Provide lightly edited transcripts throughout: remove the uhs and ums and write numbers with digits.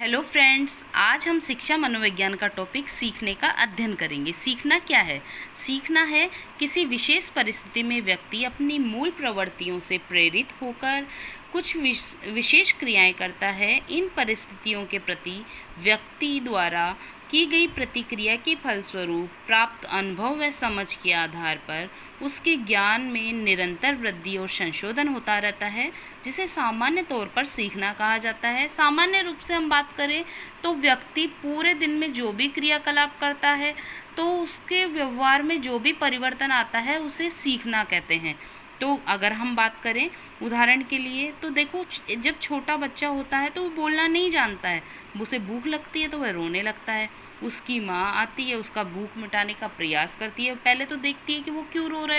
Hello friends, आज हम शिक्षा मनोविज्ञान का टॉपिक सीखने का अध्ययन करेंगे। सीखना क्या है? सीखना है किसी विशेष परिस्थिति में व्यक्ति अपनी मूल प्रवृत्तियों से प्रेरित होकर कुछ विशेष क्रियाएं करता है। इन परिस्थितियों के प्रति व्यक्ति द्वारा की गई प्रतिक्रिया के फलस्वरूप प्राप्त अनुभव व समझ के आधार पर उसके ज्ञान में निरंतर वृद्धि और संशोधन होता रहता है, जिसे सामान्य तौर पर सीखना कहा जाता है। सामान्य रूप से हम बात करें तो व्यक्ति पूरे दिन में जो भी क्रियाकलाप करता है तो उसके व्यवहार में जो भी परिवर्तन आता है उसे सीखना कहते हैं। तो अगर हम बात करें उदाहरण के लिए तो देखो, जब छोटा बच्चा होता है तो वो बोलना नहीं जानता है, उसे भूख लगती है तो वह रोने लगता है। उसकी माँ आती है, उसका भूख मिटाने का प्रयास करती है, पहले तो देखती है कि वो क्यों रो रहा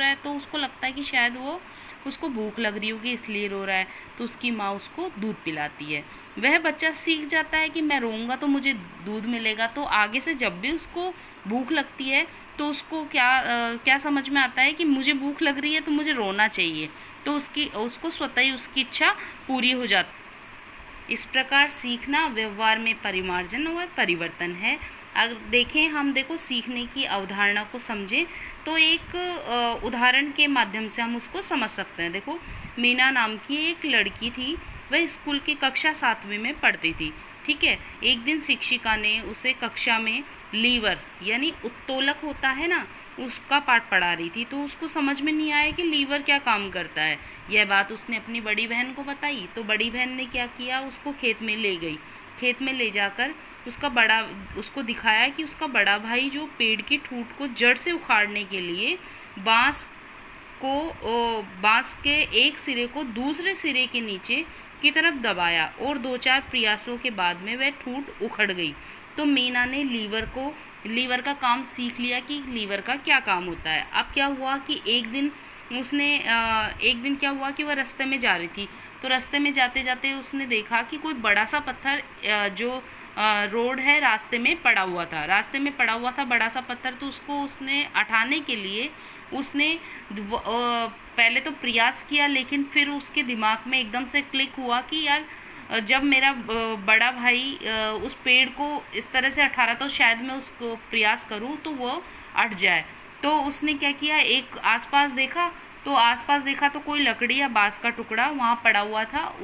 है, तो उसको लगता है कि शायद वो उसको भूख लग रही होगी इसलिए रो रहा है, तो उसकी माँ उसको दूध पिलाती है। वह बच्चा सीख जाता है कि मैं रोऊंगा तो मुझे दूध मिलेगा। तो आगे से जब भी उसको भूख लगती है तो उसको क्या समझ में आता है कि मुझे भूख लग रही है तो मुझे रोना चाहिए, तो उसको स्वतः ही उसकी इच्छा पूरी हो जाती है। इस प्रकार सीखना व्यवहार में परिमार्जन व परिवर्तन है। अगर हम सीखने की अवधारणा को समझें तो एक उदाहरण के माध्यम से हम उसको समझ सकते हैं। देखो, मीना नाम की एक लड़की थी, वह स्कूल की कक्षा 7वीं में पढ़ती थी। ठीक है, एक दिन शिक्षिका ने उसे कक्षा में लीवर यानी उत्तोलक होता है ना, उसका पाठ पढ़ा रही थी। तो उसको समझ में नहीं आया कि लीवर क्या काम करता है। यह बात उसने अपनी बड़ी बहन को बताई, तो बड़ी बहन ने क्या किया, उसको खेत में ले गई। खेत में ले जाकर उसको दिखाया कि उसका बड़ा भाई जो पेड़ की ठूंठ को जड़ से उखाड़ने के लिए बांस के एक सिरे को दूसरे सिरे के नीचे की तरफ दबाया और 2-4 प्रयासों के बाद में वह ठूंठ उखड़ गई। तो मीना ने लीवर का काम सीख लिया कि लीवर का क्या काम होता है। अब क्या हुआ कि एक दिन क्या हुआ कि वह रास्ते में जा रही थी, तो रास्ते में जाते जाते उसने देखा कि कोई बड़ा सा पत्थर जो रोड है रास्ते में पड़ा हुआ था बड़ा सा पत्थर। तो उसको उसने उठाने के लिए उसने पहले तो प्रयास किया, लेकिन फिर उसके दिमाग में एकदम से क्लिक हुआ कि यार, जब मेरा बड़ा भाई उस पेड़ को इस तरह से उठा रहा था, तो शायद मैं उसको प्रयास करूं तो वो अट जाए। तो उसने क्या किया, एक आसपास देखा तो कोई लकड़ी या बांस का टुकड़ा वहाँ पड़ा हुआ था।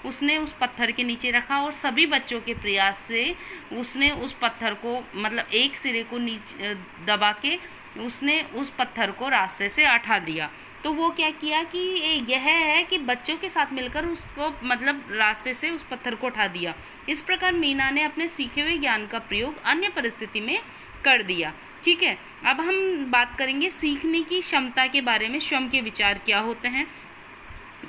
उसने उस पत्थर के नीचे रखा और सभी बच्चों के प्रयास से उसने उस पत्थर को, मतलब एक सिरे को नीचे दबा के उसने उस पत्थर को रास्ते से हटा दिया। तो वो क्या किया कि यह है कि बच्चों के साथ मिलकर उसको, मतलब रास्ते से उस पत्थर को उठा दिया। इस प्रकार मीना ने अपने सीखे हुए ज्ञान का प्रयोग अन्य परिस्थिति में कर दिया। ठीक है, अब हम बात करेंगे सीखने की क्षमता के बारे में। स्वयं के विचार क्या होते हैं?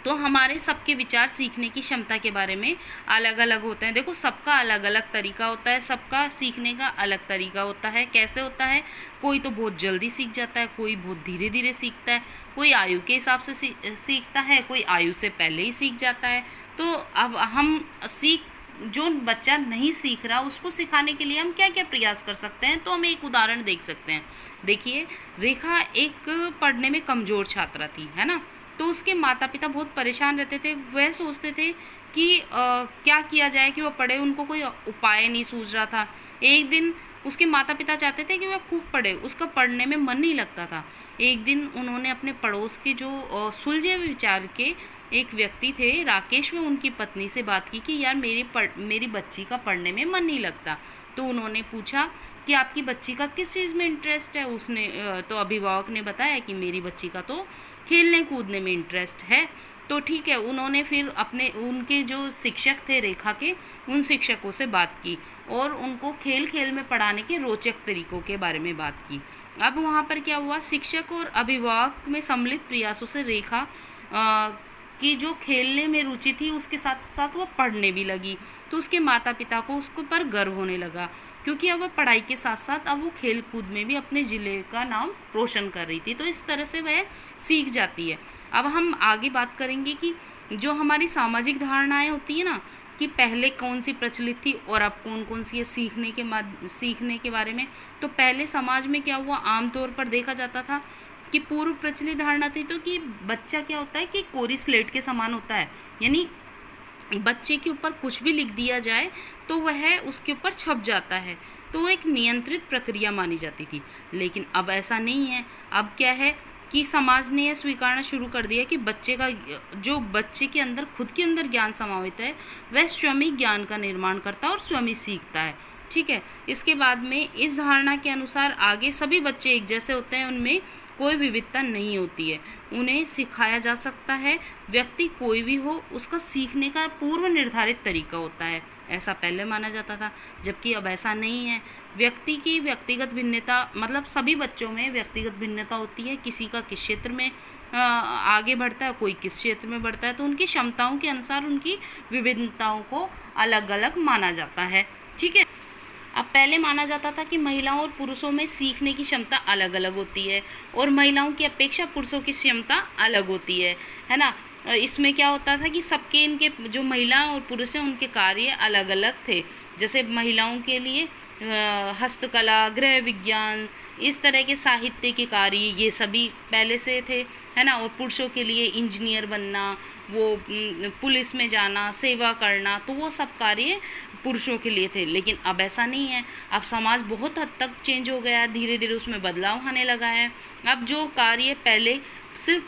तो हमारे सबके विचार सीखने की क्षमता के बारे में अलग अलग होते हैं। देखो, सबका अलग अलग तरीका होता है, सबका सीखने का अलग तरीका होता है। कैसे होता है? कोई तो बहुत जल्दी सीख जाता है, कोई बहुत धीरे धीरे सीखता है, कोई आयु के हिसाब से सीखता है, कोई आयु से पहले ही सीख जाता है। तो अब जो बच्चा नहीं सीख रहा उसको सिखाने के लिए हम क्या क्या प्रयास कर सकते हैं, तो हम एक उदाहरण देख सकते हैं। देखिए, रेखा एक पढ़ने में कमज़ोर छात्रा थी, है ना। तो उसके माता पिता बहुत परेशान रहते थे। वह सोचते थे कि क्या किया जाए कि वह पढ़े, उनको कोई उपाय नहीं सूझ रहा था। एक दिन उसके माता पिता चाहते थे कि वह खूब पढ़े, उसका पढ़ने में मन नहीं लगता था। एक दिन उन्होंने अपने पड़ोस के जो सुलझे हुए विचार के एक व्यक्ति थे, राकेश, में उनकी पत्नी से बात की कि यार, मेरी बच्ची का पढ़ने में मन नहीं लगता। तो उन्होंने पूछा कि आपकी बच्ची का किस चीज़ में इंटरेस्ट है। तो अभिभावक ने बताया कि मेरी बच्ची का तो खेलने कूदने में इंटरेस्ट है। तो ठीक है, उन्होंने फिर उनके जो शिक्षक थे रेखा के, उन शिक्षकों से बात की और उनको खेल खेल में पढ़ाने के रोचक तरीकों के बारे में बात की। अब वहाँ पर क्या हुआ, शिक्षक और अभिभावक में सम्मिलित प्रयासों से रेखा की जो खेलने में रुचि थी उसके साथ साथ वह पढ़ने भी लगी। तो उसके माता पिता को उसको पर गर्व होने लगा, क्योंकि अब वह पढ़ाई के साथ साथ अब वो खेल कूद में भी अपने ज़िले का नाम रोशन कर रही थी। तो इस तरह से वह सीख जाती है। अब हम आगे बात करेंगे कि जो हमारी सामाजिक धारणाएं होती है ना, कि पहले कौन सी प्रचलित थी और अब कौन कौन सी है सीखने के बारे में। तो पहले समाज में क्या हुआ, आमतौर पर देखा जाता था कि पूर्व प्रचलित धारणा थी तो कि बच्चा क्या होता है कि कोरी स्लेट के समान होता है, यानी बच्चे के ऊपर कुछ भी लिख दिया जाए तो वह उसके ऊपर छप जाता है, तो वो एक नियंत्रित प्रक्रिया मानी जाती थी। लेकिन अब ऐसा नहीं है। अब क्या है कि समाज ने यह स्वीकारना शुरू कर दिया कि बच्चे के अंदर खुद के अंदर ज्ञान समावित है, वह स्वयं ही ज्ञान का निर्माण करता है और स्वयं ही सीखता है। ठीक है। इसके बाद में इस धारणा के अनुसार आगे सभी बच्चे एक जैसे होते हैं, उनमें कोई विविधता नहीं होती है, उन्हें सिखाया जा सकता है। व्यक्ति कोई भी हो, उसका सीखने का पूर्व निर्धारित तरीका होता है, ऐसा पहले माना जाता था, जबकि अब ऐसा नहीं है। व्यक्ति की व्यक्तिगत भिन्नता, मतलब सभी बच्चों में व्यक्तिगत भिन्नता होती है। किसी का किस क्षेत्र में आगे बढ़ता है, कोई किस क्षेत्र में बढ़ता है, तो उनकी क्षमताओं के अनुसार उनकी विभिन्नताओं को अलग अलग माना जाता है। ठीक है। अब पहले माना जाता था कि महिलाओं और पुरुषों में सीखने की क्षमता अलग अलग होती है, और महिलाओं की अपेक्षा पुरुषों की क्षमता अलग होती है ना। इसमें क्या होता था कि सबके इनके जो महिला और पुरुष हैं उनके कार्य अलग अलग थे। जैसे महिलाओं के लिए हस्तकला, गृह विज्ञान, इस तरह के साहित्य के कार्य ये सभी पहले से थे, है ना। और पुरुषों के लिए इंजीनियर बनना, वो पुलिस में जाना, सेवा करना, तो वो सब कार्य पुरुषों के लिए थे। लेकिन अब ऐसा नहीं है। अब समाज बहुत हद तक चेंज हो गया है, धीरे धीरे उसमें बदलाव आने लगा है। अब जो कार्य पहले सिर्फ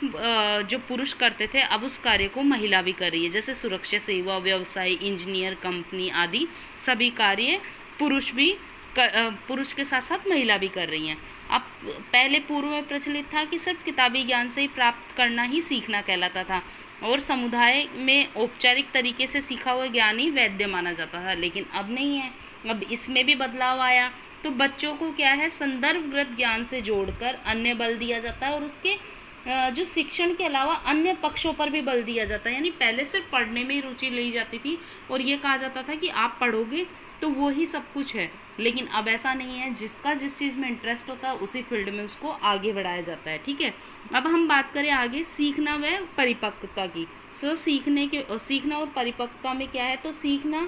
जो पुरुष करते थे, अब उस कार्य को महिला भी कर रही है। जैसे सुरक्षा सेवा, व्यवसाय, इंजीनियर, कंपनी आदि सभी कार्य पुरुष के साथ साथ महिला भी कर रही हैं। अब पहले पूर्व में प्रचलित था कि सिर्फ किताबी ज्ञान से ही प्राप्त करना ही सीखना कहलाता था, और समुदाय में औपचारिक तरीके से सीखा हुआ ज्ञान ही वैध माना जाता था। लेकिन अब नहीं है। अब इसमें भी बदलाव आया। तो बच्चों को क्या है, संदर्भगत ज्ञान से जोड़कर अन्य बल दिया जाता है, और उसके जो शिक्षण के अलावा अन्य पक्षों पर भी बल दिया जाता है। यानी पहले सिर्फ पढ़ने में ही रुचि ली जाती थी, और ये कहा जाता था कि आप पढ़ोगे तो वो ही सब कुछ है। लेकिन अब ऐसा नहीं है। जिसका जिस चीज़ में इंटरेस्ट होता है उसी फील्ड में उसको आगे बढ़ाया जाता है। ठीक है। अब हम बात करें आगे सीखना व परिपक्वता की। तो सीखना और परिपक्वता में क्या है, तो सीखना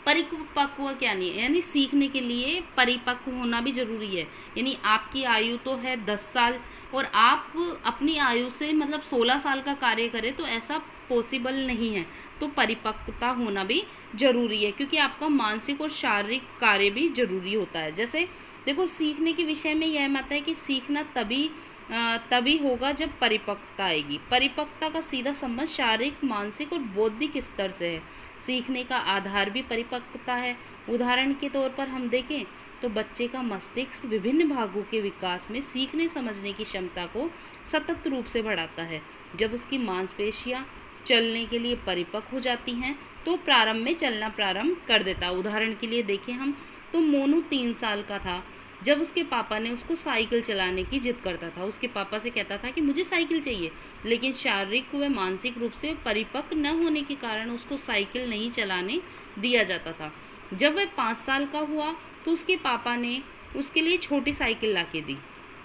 परिपक्व क्या नहीं है, यानी सीखने के लिए परिपक्व होना भी जरूरी है। यानी आपकी आयु तो है 10 साल, और आप अपनी आयु से मतलब 16 साल का कार्य करें तो ऐसा पॉसिबल नहीं है। तो परिपक्वता होना भी जरूरी है, क्योंकि आपका मानसिक और शारीरिक कार्य भी जरूरी होता है। जैसे देखो, सीखने के विषय में यह मत है कि सीखना तभी होगा जब परिपक्वता आएगी। परिपक्वता का सीधा संबंध शारीरिक, मानसिक और बौद्धिक स्तर से है। सीखने का आधार भी परिपक्वता है। उदाहरण के तौर पर हम देखें तो बच्चे का मस्तिष्क विभिन्न भागों के विकास में सीखने समझने की क्षमता को सतत रूप से बढ़ाता है। जब उसकी मांसपेशियां चलने के लिए परिपक्व हो जाती हैं तो प्रारंभ में चलना प्रारंभ कर देता है। उदाहरण के लिए देखें हम, तो मोनू 3 साल का था जब उसके पापा ने उसको साइकिल चलाने की जिद करता था। उसके पापा से कहता था कि मुझे साइकिल चाहिए, लेकिन शारीरिक व मानसिक रूप से परिपक्व न होने के कारण उसको साइकिल नहीं चलाने दिया जाता था। जब वह 5 साल का हुआ तो उसके पापा ने उसके लिए छोटी साइकिल ला के दी।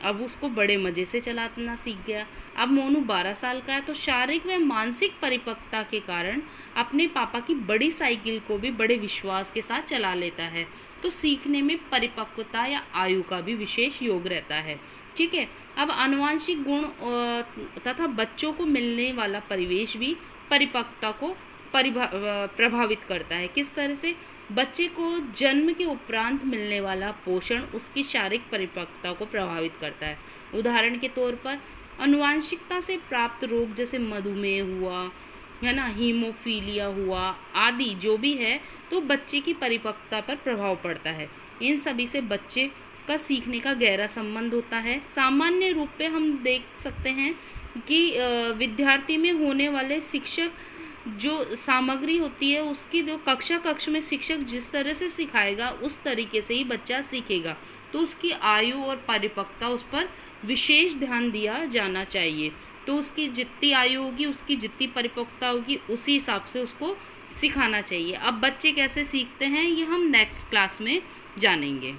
अब उसको बड़े मज़े से चलाना सीख गया। अब मोनू 12 साल का है, तो शारीरिक व मानसिक परिपक्वता के कारण अपने पापा की बड़ी साइकिल को भी बड़े विश्वास के साथ चला लेता है। तो सीखने में परिपक्वता या आयु का भी विशेष योग रहता है। ठीक है। अब आनुवंशिक गुण तथा बच्चों को मिलने वाला परिवेश भी परिपक्वता को प्रभावित करता है। किस तरह से? बच्चे को जन्म के उपरांत मिलने वाला पोषण उसकी शारीरिक परिपक्वता को प्रभावित करता है। उदाहरण के तौर पर आनुवंशिकता से प्राप्त रोग जैसे मधुमेह हुआ, है ना, हीमोफीलिया हुआ आदि जो भी है, तो बच्चे की परिपक्वता पर प्रभाव पड़ता है। इन सभी से बच्चे का सीखने का गहरा संबंध होता है। सामान्य रूप पे हम देख सकते हैं कि विद्यार्थी में होने वाले शिक्षक जो सामग्री होती है उसकी जो कक्ष में शिक्षक जिस तरह से सिखाएगा उस तरीके से ही बच्चा सीखेगा। तो उसकी आयु और परिपक्वता उस पर विशेष ध्यान दिया जाना चाहिए। तो उसकी जितनी आयु होगी, उसकी जितनी परिपक्वता होगी, उसी हिसाब से उसको सिखाना चाहिए। अब बच्चे कैसे सीखते हैं ये हम नेक्स्ट क्लास में जानेंगे।